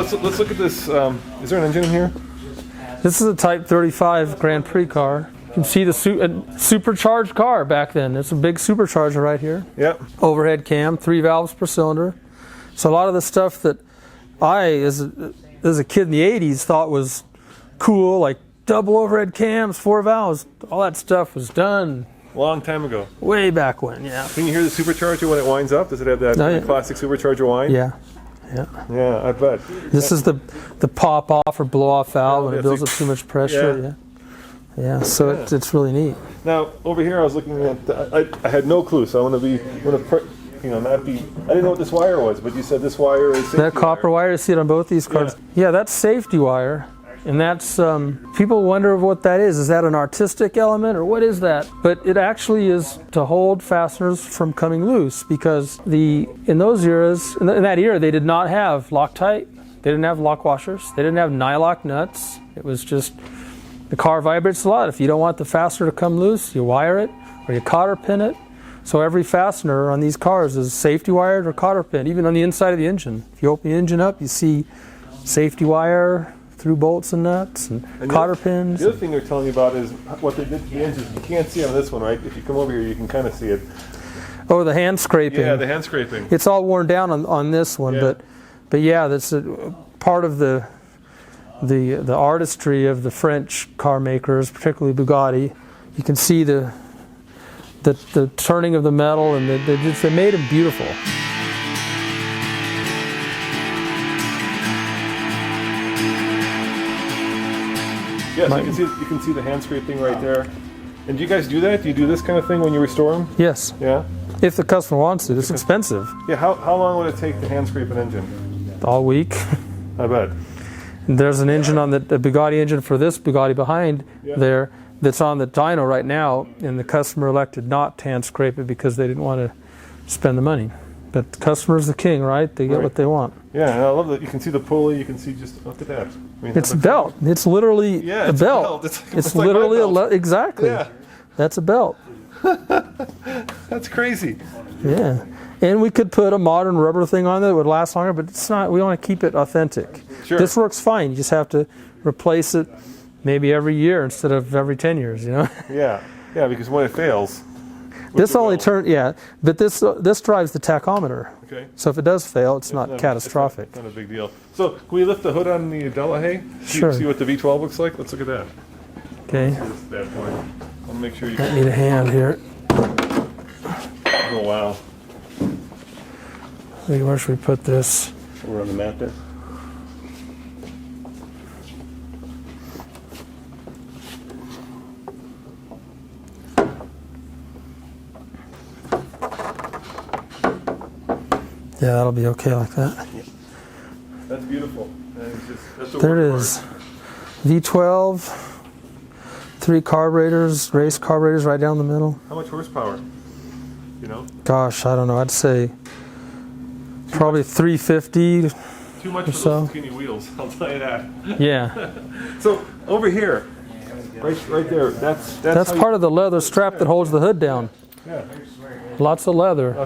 So let's look at this. Is there an engine in here? This is a Type 35 Grand Prix car. You can see the supercharged car back then. It's a big supercharger right here. Yep. Overhead cam, 3 valves per cylinder. So a lot of the stuff that I, as a kid in the 80s, thought was cool, like double overhead cams, 4 valves, all that stuff was done. Long time ago. Way back when, yeah. Can you hear the supercharger when it winds up? Does it have that classic supercharger whine? Yeah. Yeah. Yeah, I bet. This is the pop off or blow off valve when it builds up too much pressure. Yeah. So it's really neat. Now over here, I was looking at. I had no clue, so I want to be, not be. I didn't know what this wire was, but you said this wire is safety that copper wire. You see it on both these cars. Yeah, that's safety wire. And that's, people wonder what that is. Is that an artistic element or what is that? But it actually is to hold fasteners from coming loose, because in those eras, in that era, they did not have Loctite, they didn't have lock washers, they didn't have nylock nuts. It was just, the car vibrates a lot. If you don't want the fastener to come loose, you wire it or you cotter pin it. So every fastener on these cars is safety wired or cotter pin, even on the inside of the engine. If you open the engine up, you see safety wire, through bolts and nuts and cotter pins. The other thing they're telling you about is what they did to the engines. You can't see on this one, right? If you come over here, you can kind of see it. Oh, the hand scraping. Yeah, the hand scraping. It's all worn down on this one, but yeah, that's a part of the artistry of the French car makers, particularly Bugatti. You can see the turning of the metal, and they made them beautiful. Yes, you can see the hand scraping right there. And do you guys do that? Do you do this kind of thing when you restore them? Yes. Yeah? If the customer wants it. It's expensive. Yeah, how long would it take to hand scrape an engine? All week. I bet. There's an engine on the Bugatti engine for this Bugatti behind there that's on the dyno right now, and the customer elected not to hand scrape it because they didn't want to spend the money. But the customer's the king, right? They get what they want. Yeah, and I love that. You can see the pulley. You can see look at that. I mean, it's a belt. It's literally a belt. It's literally a belt. Exactly. Yeah. That's a belt. That's crazy. Yeah. And we could put a modern rubber thing on that would last longer, but it's not. We want to keep it authentic. Sure. This works fine. You just have to replace it maybe every year instead of every 10 years, Yeah. Yeah, because when it fails. This only turns, but this drives the tachometer. Okay. So if it does fail, it's not catastrophic. It's not a big deal. So can we lift the hood on the Delage? Sure. See what the V12 looks like? Let's look at that. Okay. That point. I'll make sure you. I need a hand here. Oh wow. Where should we put this? We're on the mat there. Yeah, that'll be okay like that. That's beautiful. That's there it is. V12, 3 carburetors, race carburetors right down the middle. How much horsepower? You know? Gosh, I don't know. I'd say probably 350. Too much for those skinny wheels, I'll tell you that. Yeah. So over here, right there, that's part of the leather strap that holds the hood down. Yeah. Lots of leather.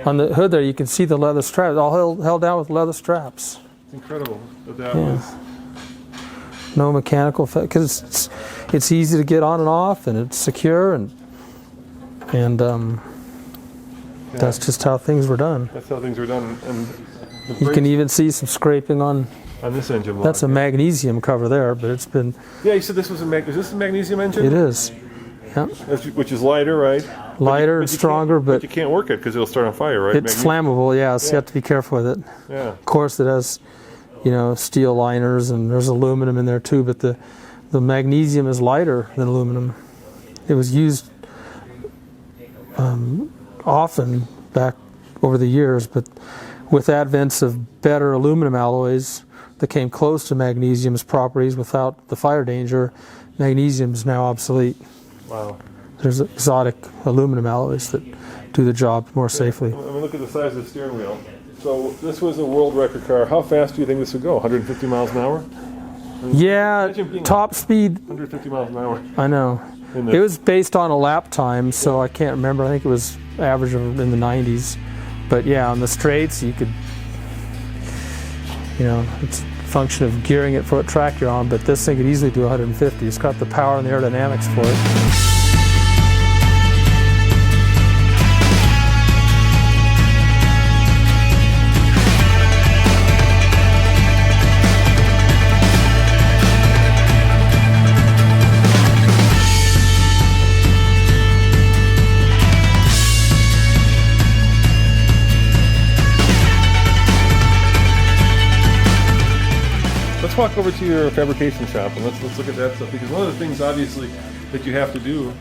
On the hood there, you can see the leather straps, all held down with leather straps. It's incredible that was. No mechanical, because it's easy to get on and off, and it's secure, and that's just how things were done. That's how things were done, and you can even see some scraping on this engine block. That's a magnesium cover there, but it's been. Yeah, you said this was is this a magnesium engine? It is. Yeah. Which is lighter, right? Lighter and stronger, but you can't work it because it'll start on fire, right? It's flammable, so you have to be careful with it. Yeah. Of course, it has, steel liners, and there's aluminum in there too. But the magnesium is lighter than aluminum. It was used often back over the years, but with advents of better aluminum alloys that came close to magnesium's properties without the fire danger, magnesium is now obsolete. Wow. There's exotic aluminum alloys that do the job more safely. I mean, look at the size of the steering wheel. So this was a world record car. How fast do you think this would go? 150 miles an hour? Yeah, top speed. 150 miles an hour. I know. It was based on a lap time, so I can't remember. I think it was average in the 90s. But yeah, on the straights, you could You know, it's a function of gearing it for what track you're on, but this thing could easily do 150. It's got the power and the aerodynamics for it. Let's walk over to your fabrication shop and let's look at that stuff, because one of the things obviously that you have to do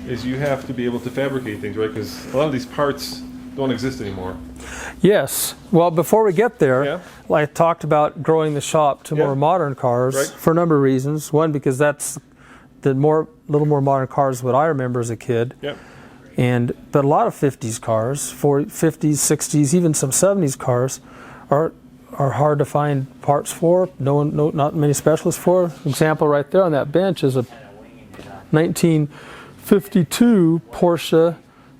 is you have to be able to fabricate things, right? Because a lot of these parts don't exist anymore. Yes. Well, before we get there, Yeah. I talked about growing the shop to Yeah. more modern cars Right. for a number of reasons. One, because that's the little more modern cars what I remember as a kid. Yep. But a lot of 50s cars, 50s, 60s, even some 70s cars are hard to find parts for. Not many specialists for. Example right there on that bench is a 1952 Porsche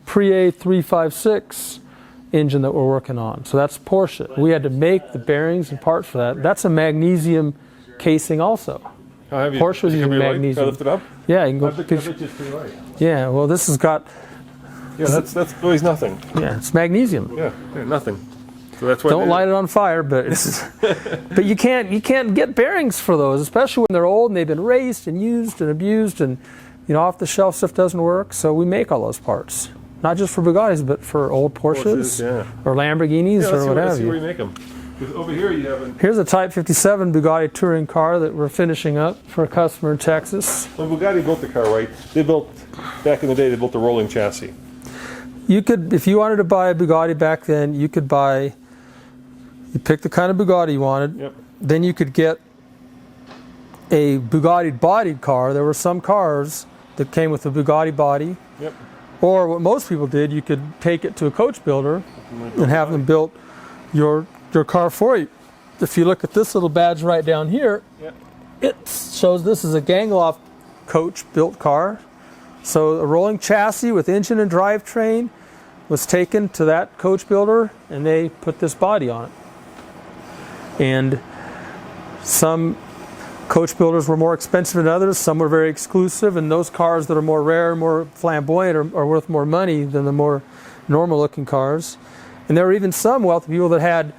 Pre-A 356 engine that we're working on. So that's Porsche. We had to make the bearings and parts for that. That's a magnesium casing also. How heavy? Porsche was Is it using gonna be light? magnesium. Can I lift it up? Yeah, you can I go. bet it's pretty light. Yeah, well, this has got. Yeah, that's always nothing. Yeah, it's magnesium. Yeah, nothing. So that's why Don't light it on fire, but but you can't get bearings for those, especially when they're old and they've been raced and used and abused, and off the shelf stuff doesn't work. So we make all those parts, not just for Bugattis, but for old Porsches yeah. or Lamborghinis or what let's have see where you. you make them. Over here you have Here's a Type 57 Bugatti touring car that we're finishing up for a customer in Texas. when Bugatti built the car, right? They built back in the day. They built a rolling chassis. You could, if you wanted to buy a Bugatti back then, you could buy. You pick the kind of Bugatti you wanted. Yep. Then you could get a Bugatti bodied car. There were some cars that came with a Bugatti body. Yep. Or what most people did, you could take it to a coach builder and have them build your car for you. If you look at this little badge right down here, Yep. it shows this is a Gangloff coach built car. So a rolling chassis with engine and drivetrain was taken to that coach builder and they put this body on it. And some coach builders were more expensive than others, some were very exclusive, and those cars that are more rare, more flamboyant are worth more money than the more normal looking cars. And there were even some wealthy people that had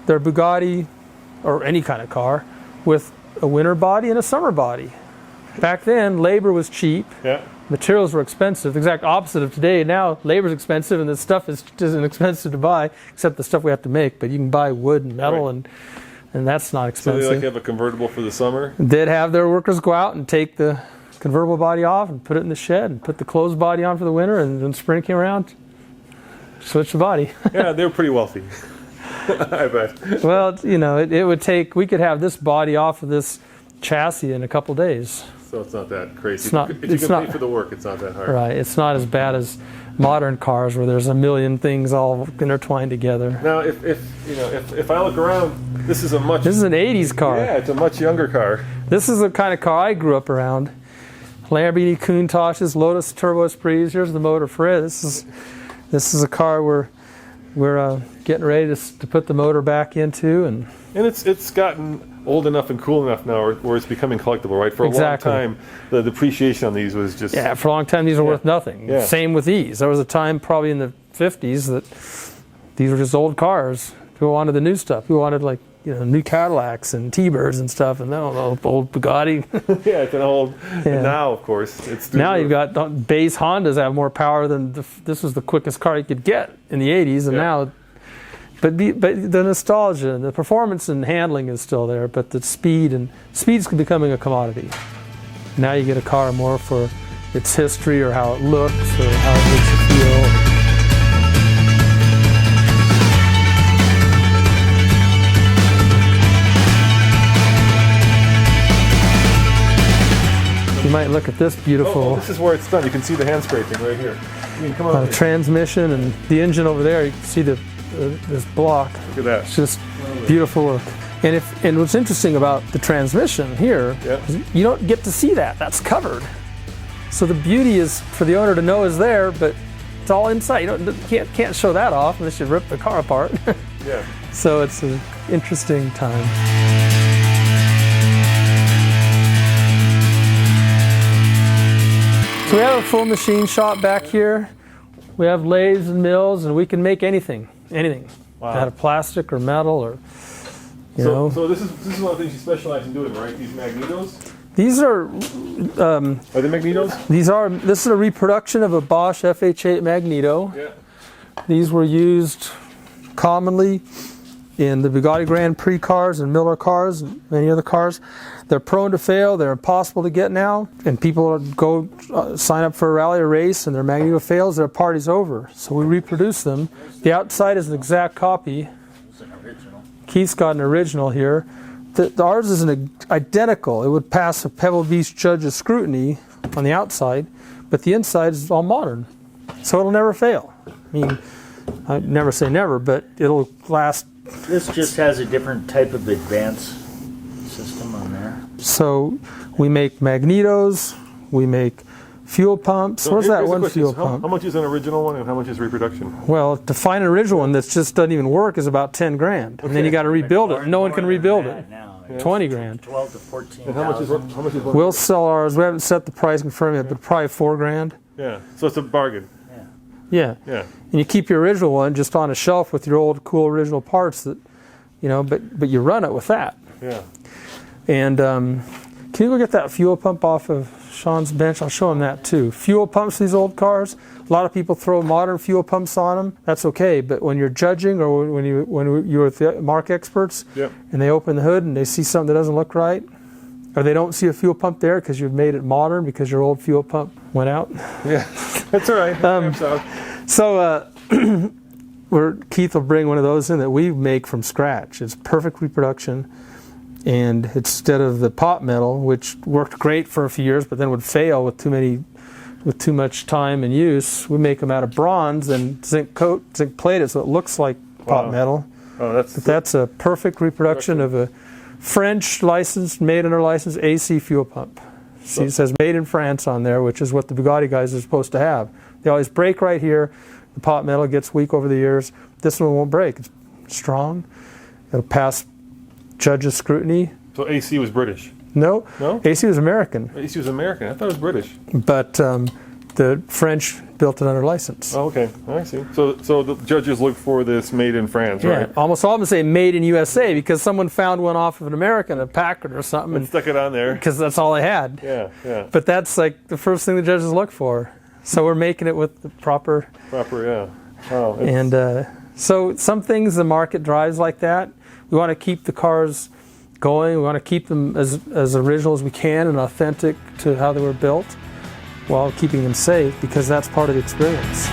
their Bugatti or any kind of car with a winter body and a summer body. Back then, labor was cheap. Yeah. Materials were expensive, the exact opposite of today. Now, labor's expensive and the stuff isn't expensive to buy, except the stuff we have to make. But you can buy wood and metal, Right. and that's not So expensive. they have a convertible for the summer. They'd have their workers go out and take the convertible body off and put it in the shed and put the closed body on for the winter, and when spring came around, switch the body. Yeah, they were pretty wealthy. I bet. Well, it would take, we could have this body off of this chassis in a couple days. So it's not that crazy. It's not- If you it's can not- pay for the work, it's not that hard. Right, it's not as bad as modern cars where there's a million things all intertwined together. Now, if I look around, this is This is an 80s car. Yeah, it's a much younger car. This is the kind of car I grew up around. Lamborghini Countach's, Lotus Turbo Esprits. Here's the motor for it. This is a car we're getting ready to put the motor back into, and it's gotten old enough and cool enough now where it's becoming collectible, right? For a Exactly. long time, the depreciation on these was just... yeah, for a long time these are worth nothing. Yeah. Same with these. There was a time probably in the 50s that these were just old cars. People wanted the new stuff. People wanted new Cadillacs and T-Birds and stuff, and no old Bugatti. yeah, it's an old... Yeah. And now, of course, it's... Now you've got base Hondas have more power than this was the quickest car you could get in the 80s, and Yeah. now, but the nostalgia and the performance and handling is still there, but the speed's becoming a commodity. Now you get a car more for its history or how it looks or how it makes you feel. You might look at this beautiful Oh, this is where it's done. You can see the hand scraping right here. You can come on. transmission and the engine over there. You can see this block. Look at that. It's just beautiful work. And what's interesting about the transmission here, Yeah. is you don't get to see that. That's covered. So the beauty is for the owner to know is there, but It's all inside. You can't show that off unless you rip the car apart. Yeah. So it's an interesting time. So we have a full machine shop back here. We have lathes and mills, and we can make anything Wow. out of plastic or metal or, you know. So this is one of the things you specialize in doing, right? These magnetos. These are Are they magnetos? this is a reproduction of a Bosch FH8 magneto. Yeah. These were used commonly in the Bugatti Grand Prix cars and Miller cars and many other cars. They're prone to fail. They're impossible to get now. And people go sign up for a rally or race and their magneto fails, their party's over. So we reproduce them. The outside is an exact copy. Keith's got an original here. Ours is identical. It would pass a Pebble Beach judge's scrutiny on the outside, but the inside is all modern. So it'll never fail. I mean, I never say never, but it'll last. This just has a different type of advance system on there. So we make magnetos, we make fuel pumps. So Where's that here's the one question. fuel How pump? much is an original one and how much is reproduction? Well, to find an original one that just doesn't even work is about 10 grand. And then you got to rebuild it. No one can rebuild it. Now. 20 grand. 12 to 14. And how much is one? We'll sell ours. We haven't set the price confirmed yet, but probably 4 grand. Yeah. So it's a bargain. Yeah. Yeah. And you keep your original one just on a shelf with your old cool original parts that, you know, but you run it with that. Yeah. And can you go get that fuel pump off of Sean's bench? I'll show him that too. Fuel pumps, these old cars, a lot of people throw modern fuel pumps on them. That's okay, but when you're judging or when you're with the mark experts, Yep. and they open the hood and they see something that doesn't look right, or they don't see a fuel pump there because you've made it modern because your old fuel pump went out. Yeah. That's all right. So Keith will bring one of those in that we make from scratch. It's perfect reproduction. And instead of the pot metal, which worked great for a few years, but then would fail with too much time and use, we make them out of bronze and zinc plate it so it looks like pot metal. Oh, That's a perfect reproduction of a French licensed, made under license AC fuel pump. See, it says made in France on there, which is what the Bugatti guys are supposed to have. They always break right here. The pot metal gets weak over the years. This one won't break. It's strong. It'll pass judge's scrutiny. So AC was British. No, No? AC was American, AC was American. I thought it was British. but the French built it under license. Oh, okay. I see. So the judges look for this made in France, Yeah, right? almost all of them say made in USA because someone found one off of an American, a Packard or something, And stuck it on there. because that's all they had. Yeah, yeah. But that's like the first thing the judges look for. So we're making it with the proper. Proper, yeah. Oh, And so some things the market drives like that. We want to keep the cars going. We want to keep them as original as we can and authentic to how they were built while keeping them safe because that's part of the experience.